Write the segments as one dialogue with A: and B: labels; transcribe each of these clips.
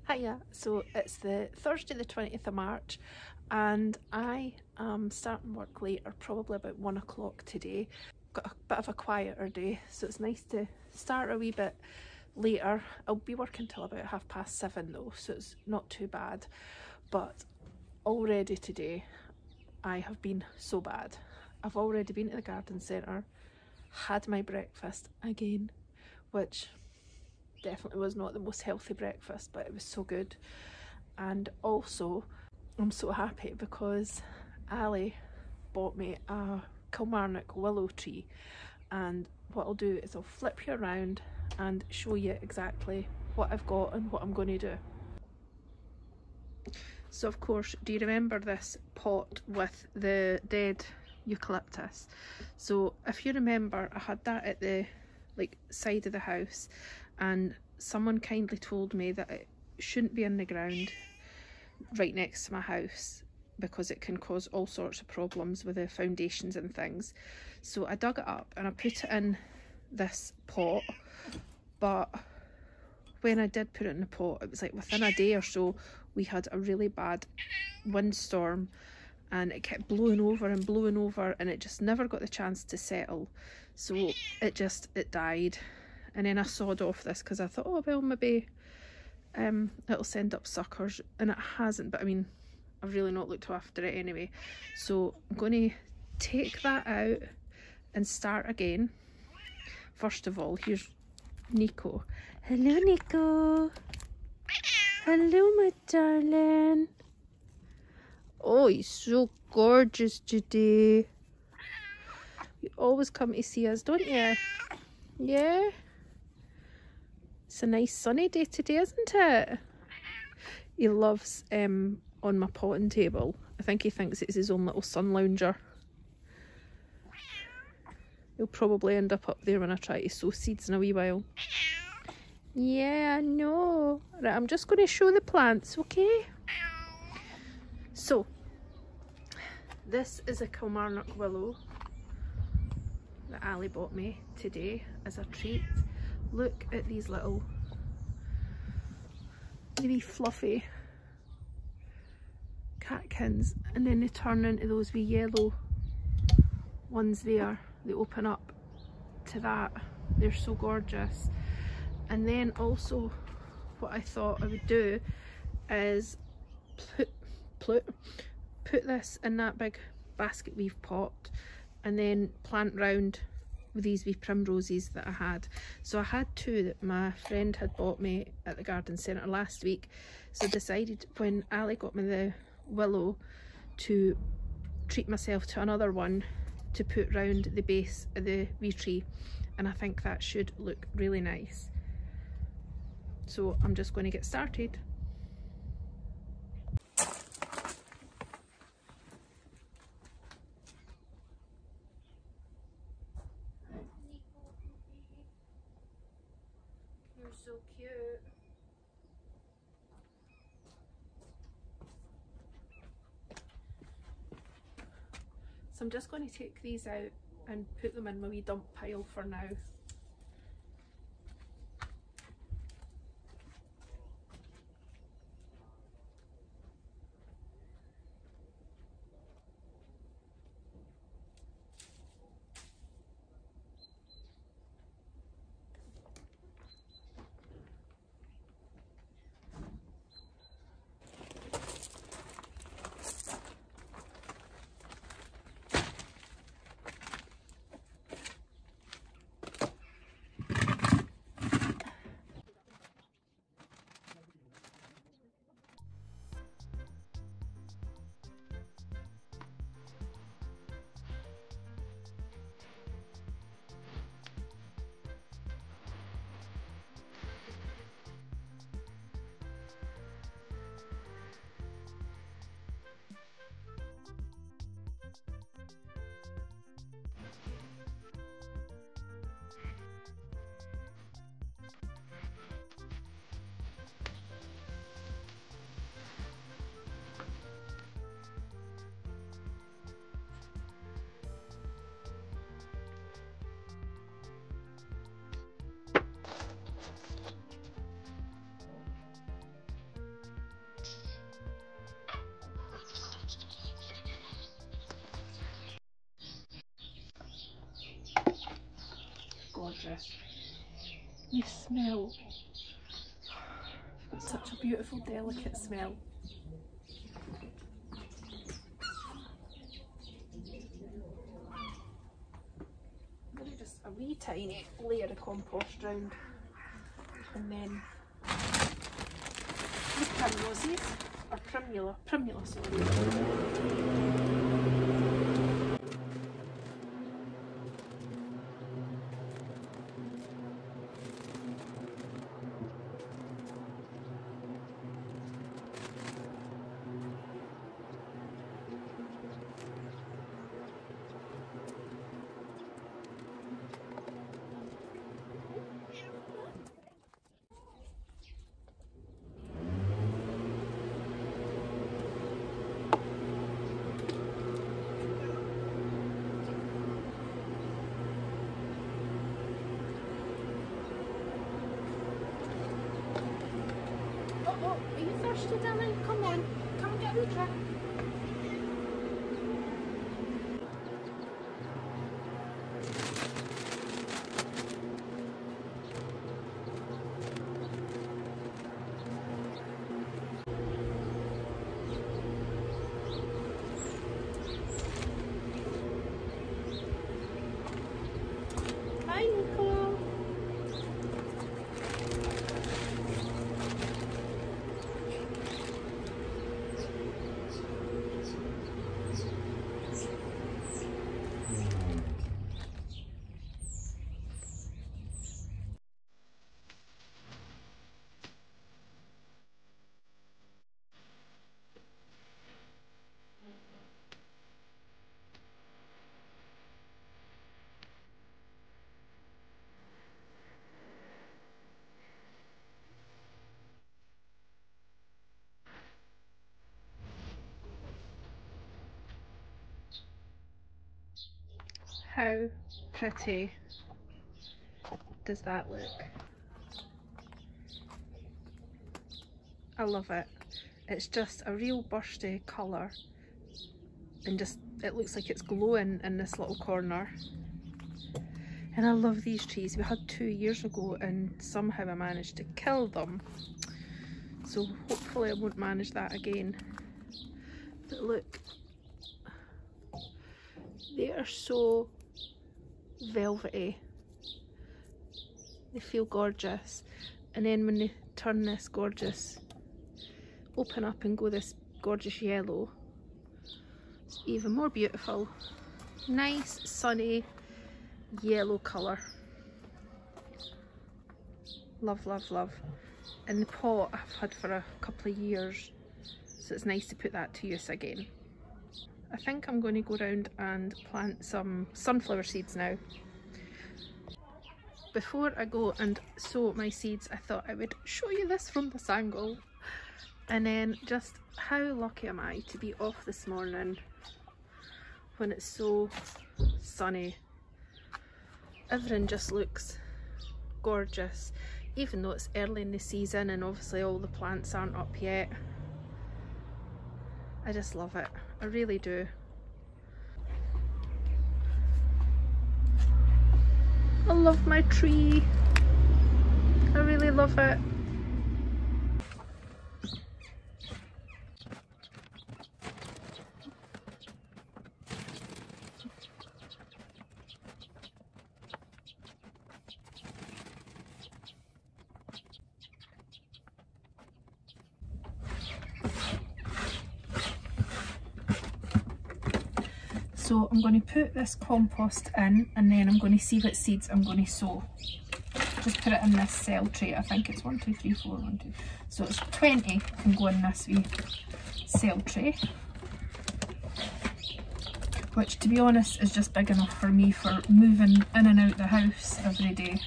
A: Hiya, so it's the Thursday the 20th of March and I am starting work later, probably about 1 o'clock today. Got a bit of a quieter day, so it's nice to start a wee bit later. I'll be working till about 7:30 though, so it's not too bad. But already today I have been so bad. I've already been to the garden centre, had my breakfast again, which definitely was not the most healthy breakfast, but it was so good. And also I'm so happy because Ali bought me a Kilmarnock willow tree, and what I'll do is I'll flip you around and show you exactly what I've got and what I'm going to do. So of course, do you remember this pot with the dead eucalyptus? So if you remember, I had that at the side of the house, and someone kindly told me that it shouldn't be in the ground right next to my house because it can cause all sorts of problems with the foundations and things. So I dug it up and I put it in this pot, but when I did put it in the pot, it was like within a day or so we had a really bad windstorm and it kept blowing over and it just never got the chance to settle, so it died. And then I sawed off this because I thought, oh well, maybe it'll send up suckers, and it hasn't. But I mean, I've really not looked after it anyway, so I'm going to take that out and start again. First of all, here's Nico. Hello Nico. Hello my darling. Oh, he's so gorgeous today. You always come to see us, don't you? Yeah? It's a nice sunny day today, isn't it? He loves on my potting table. I think he thinks it's his own little sun lounger. He'll probably end up there when I try to sow seeds in a wee while. Yeah, I know. Right, I'm just going to show the plants, okay? So, this is a Kilmarnock willow that Ali bought me today as a treat. Look at these little really fluffy catkins, and then they turn into those wee yellow ones there. They open up to that. They're so gorgeous. And then also what I thought I would do is put this in that big basket weave pot and then plant round with these wee primroses that I had. So I had two that my friend had bought me at the garden centre last week, so I decided when Ali got me the willow to treat myself to another one to put round the base of the wee tree, and I think that should look really nice. So I'm just going to get started. You're so cute. So I'm just going to take these out and put them in my wee dump pile for now. You smell. It's such a beautiful, delicate smell. I'm going to just a wee tiny layer of compost round, and then the primroses, or primula, sorry. Oh, are you thirsty, darling? Come on, come and get a drink. Hi, Nicole. How pretty does that look? I love it. It's just a real bursty colour, and just it looks like it's glowing in this little corner. And I love these trees. We had 2 years ago and somehow I managed to kill them, so hopefully I won't manage that again. But look, they are so velvety. They feel gorgeous, and then when they turn this gorgeous, open up and go this gorgeous yellow, it's even more beautiful. Nice sunny yellow colour. Love, love, love. And the pot I've had for a couple of years, so it's nice to put that to use again. I think I'm going to go around and plant some sunflower seeds now. Before I go and sow my seeds, I thought I would show you this from this angle, and then just how lucky am I to be off this morning when it's so sunny. Everything just looks gorgeous, even though it's early in the season and obviously all the plants aren't up yet. I just love it, I really do. I love my tree, I really love it. So I'm going to put this compost in, and then I'm going to see what seeds I'm going to sow. Just put it in this cell tray. I think it's 1, 2, 3, 4, 1, 2. So it's 20 can go in this wee cell tray, which to be honest is just big enough for me for moving in and out the house every day.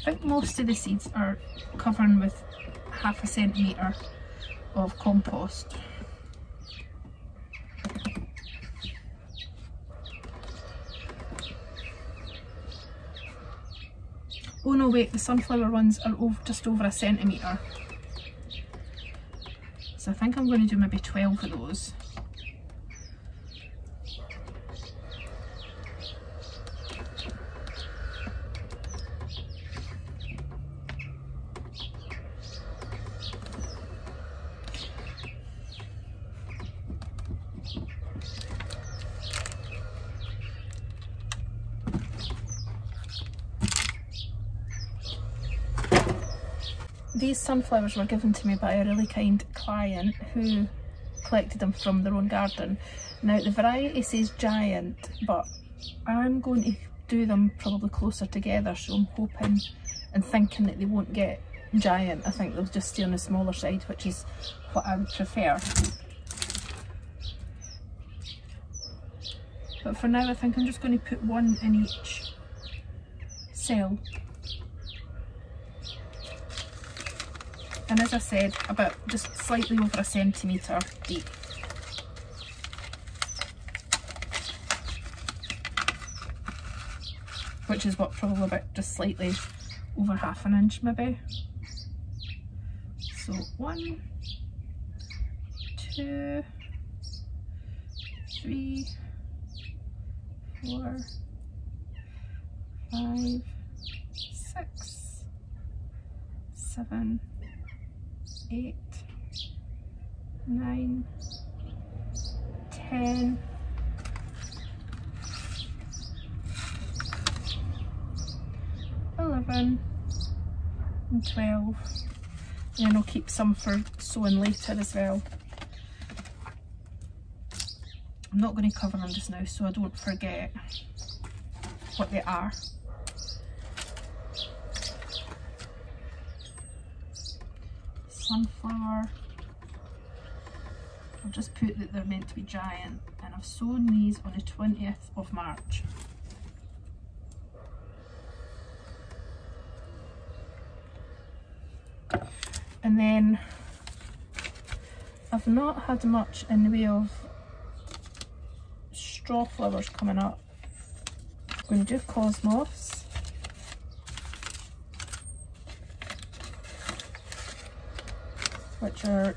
A: think most of the seeds are covering with 1/2 centimetre of compost. Oh no, wait, the sunflower ones are just over 1 centimetre. So I think I'm going to do maybe 12 of those. These sunflowers were given to me by a really kind client who collected them from their own garden. Now the variety says giant, but I'm going to do them probably closer together, so I'm hoping and thinking that they won't get giant. I think they'll just stay on the smaller side, which is what I would prefer. But for now I think I'm just going to put one in each cell. And as I said, about just slightly over 1 centimetre deep. Which is what, probably about just slightly over 1/2 inch maybe. So 1, 2, 3, 4, 5, 6, 7, 8, 9, 10, 11 and 12, and then I'll keep some for sowing later as well. I'm not going to cover them just now so I don't forget what they are. Sunflower, I'll just put that they're meant to be giant, and I've sown these on the 20th of March. And then I've not had much in the way of strawflowers coming up. I'm going to do cosmos. Which are,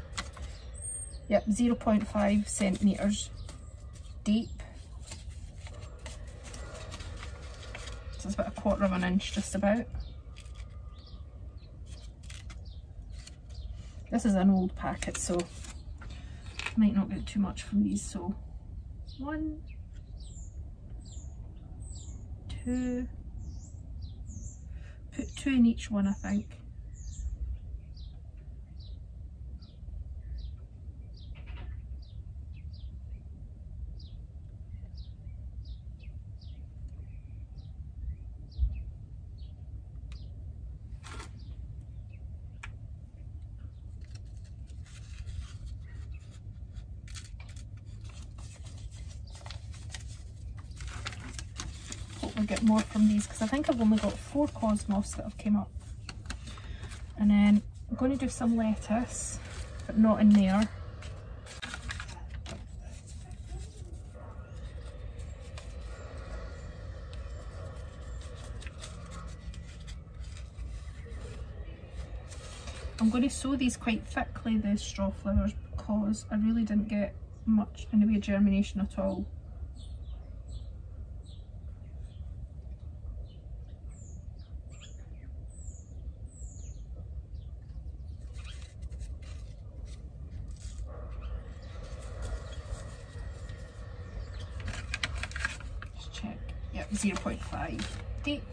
A: yep, 0.5 centimetres deep. So it's about 1/4 inch just about. This is an old packet, so I might not get too much from these. So 1, 2, put 2 in each one I think. I'll get more from these because I think I've only got 4 cosmos that have came up. And then I'm going to do some lettuce, but not in there. I'm going to sow these quite thickly, the strawflowers, because I really didn't get much in the way of germination at all. Just check, yep, 0.5 deep.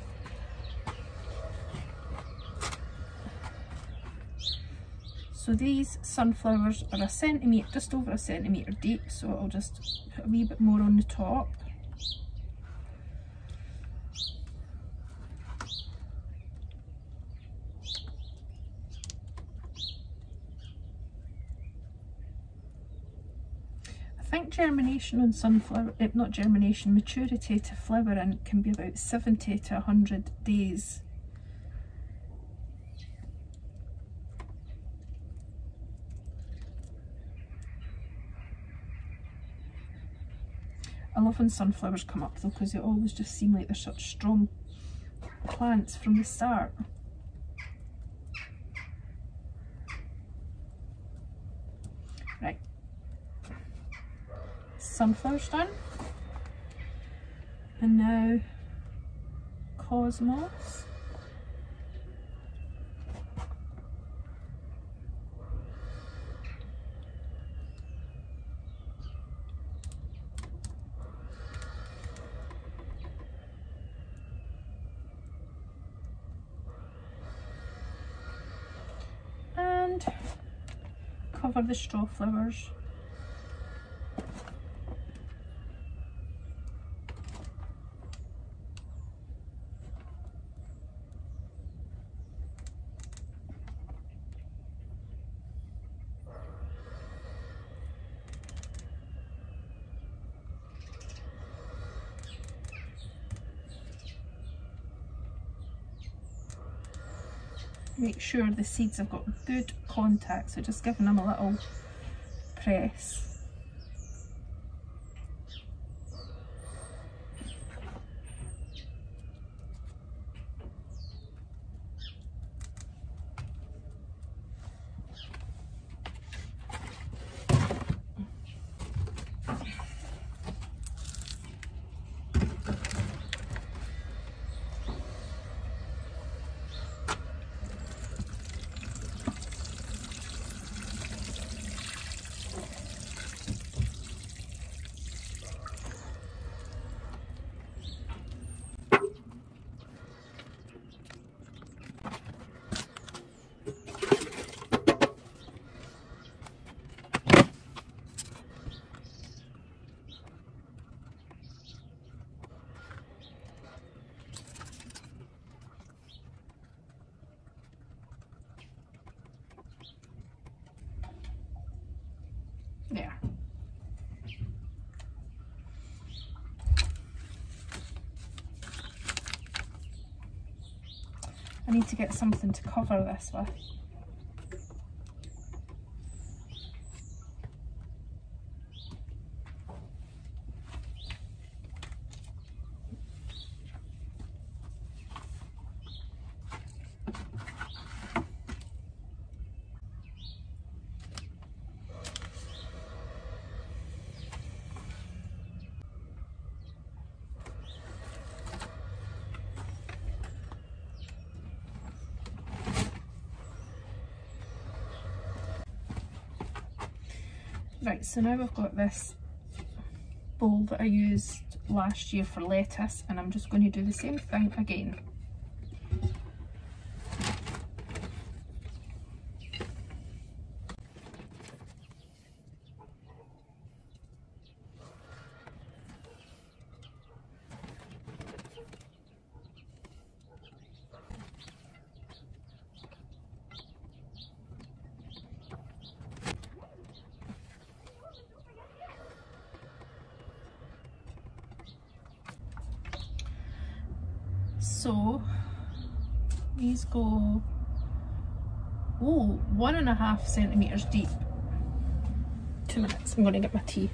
A: So these sunflowers are 1 centimetre, just over 1 centimetre deep, so I'll just put a wee bit more on the top. I think germination on sunflower, not germination, maturity to flowering can be about 70 to 100 days. I love when sunflowers come up though, because they always just seem like they're such strong plants from the start. Right, sunflowers done, and now cosmos. And cover the strawflowers. Make sure the seeds have got good contact, so just giving them a little press. There. I need to get something to cover this with. Right, so now I've got this bowl that I used last year for lettuce, and I'm just going to do the same thing again. So these go 1.5 centimetres deep. 2 minutes, I'm going to get my tea.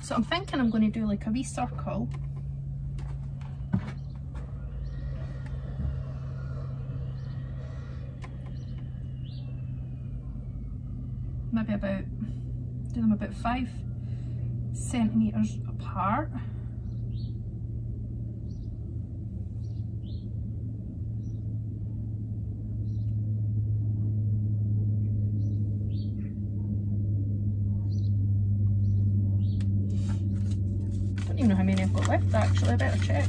A: So I'm thinking I'm going to do like a wee circle. Maybe do them about 5 centimetres apart. Don't even know how many I've got left actually, I better check.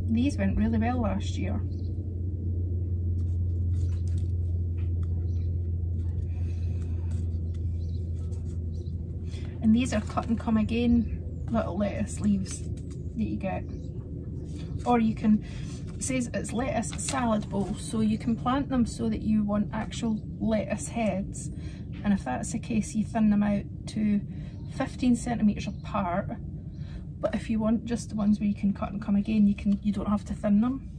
A: These went really well last year. And these are cut and come again little lettuce leaves that you get. Or you can, it says it's lettuce salad bowl, so you can plant them so that you want actual lettuce heads. And if that's the case, you thin them out to 15 centimetres apart. But if you want just the ones where you can cut and come again, you don't have to thin them,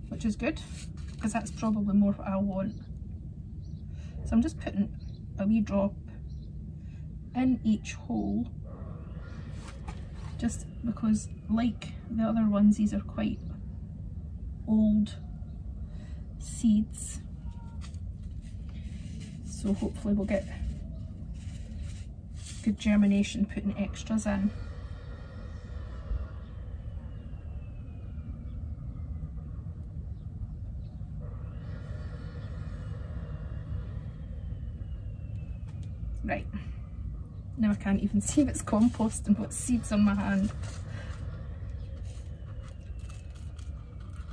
A: which is good because that's probably more what I want. So I'm just putting a wee drop in each hole, just because like the other ones, these are quite old seeds, so hopefully we'll get good germination putting extras in. Right, now I can't even see what's compost and what's seeds on my hand.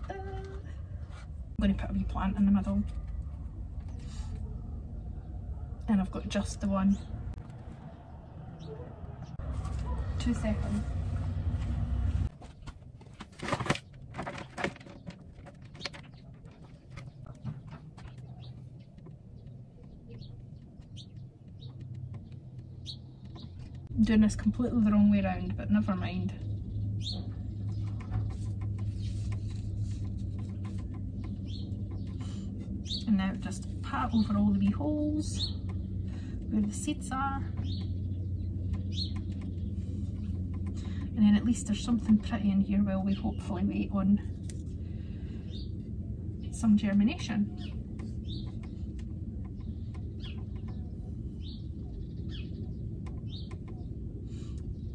A: I'm going to put a wee plant in the middle, and I've got just the one. 2 seconds. I'm doing this completely the wrong way around, but never mind. And now just pat over all the wee holes where the seeds are. And then at least there's something pretty in here while we hopefully wait on some germination.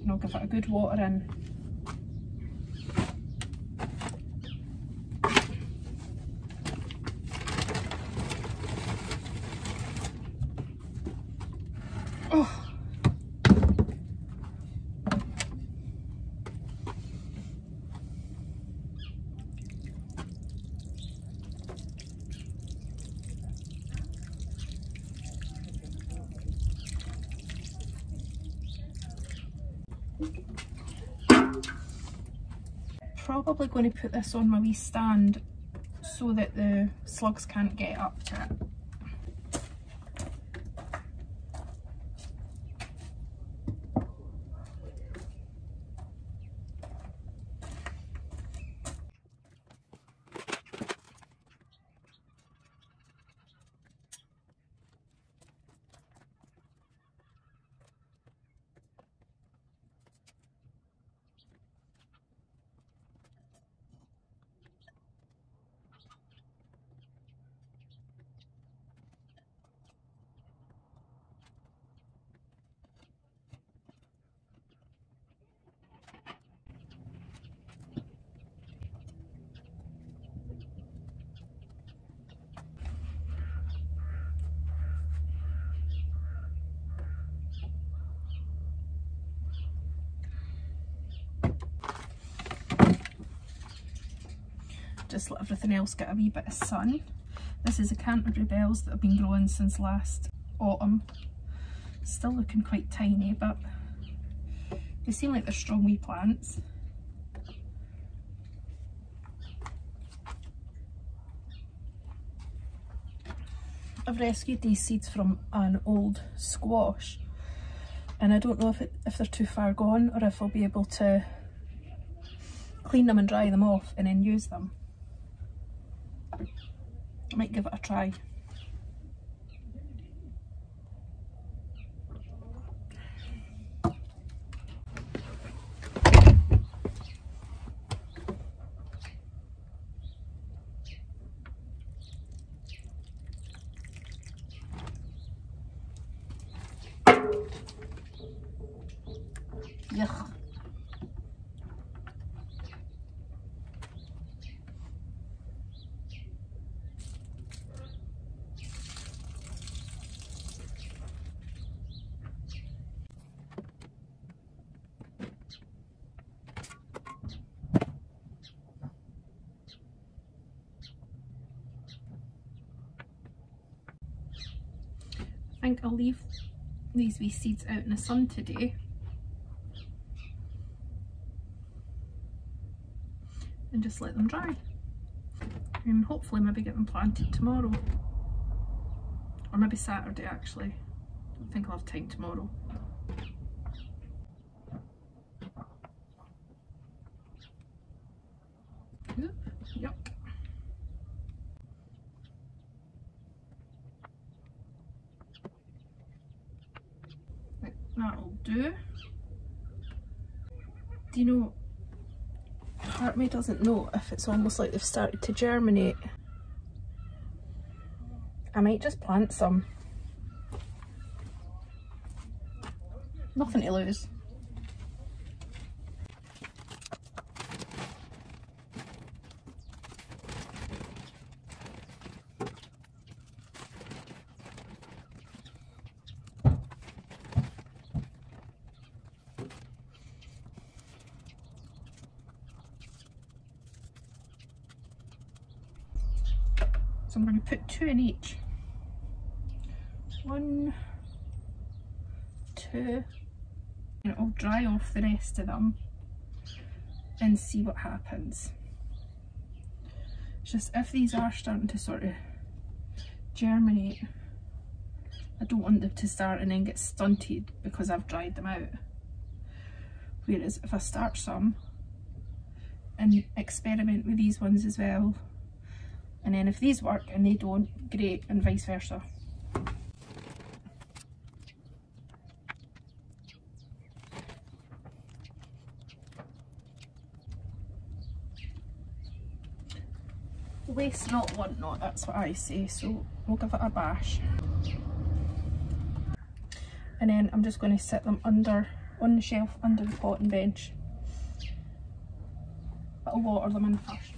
A: And I'll give it a good water in. Oh. Probably going to put this on my wee stand so that the slugs can't get up to it. Just let everything else get a wee bit of sun. This is the Canterbury bells that have been growing since last autumn. Still looking quite tiny, but they seem like they're strong wee plants. I've rescued these seeds from an old squash, and I don't know if they're too far gone or if I'll be able to clean them and dry them off and then use them. I might give it a try. Yuck. I think I'll leave these wee seeds out in the sun today and just let them dry, and hopefully maybe get them planted tomorrow, or maybe Saturday actually. I don't think I'll have time tomorrow. that'll do. Do you know, part of me doesn't know if it's almost like they've started to germinate. I might just plant some. Nothing to lose. So I'm going to put 2 in each. 1, 2, and I'll dry off the rest of them and see what happens. It's just if these are starting to sort of germinate, I don't want them to start and then get stunted because I've dried them out. Whereas if I start some and experiment with these ones as well, and then if these work and they don't, great, and vice versa. Waste not, want not, that's what I say, so we'll give it a bash. And then I'm just going to sit them under, on the shelf under the potting bench. But I'll water them in first.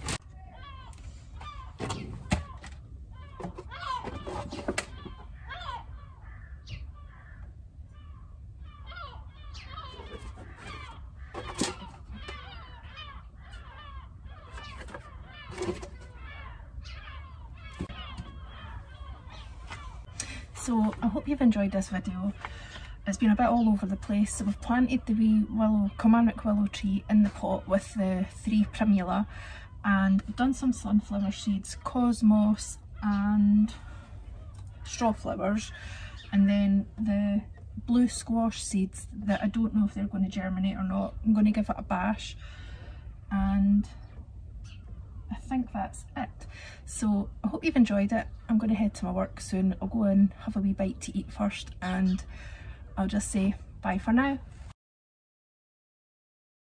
A: So I hope you've enjoyed this video. It's been a bit all over the place. So we've planted the wee Kilmarnock willow tree in the pot with the 3 primula, and I've done some sunflower seeds, cosmos and strawflowers, and then the blue squash seeds that I don't know if they're going to germinate or not. I'm going to give it a bash, and I think that's it. So I hope you've enjoyed it. I'm going to head to my work soon. I'll go and have a wee bite to eat first, and I'll just say bye for now.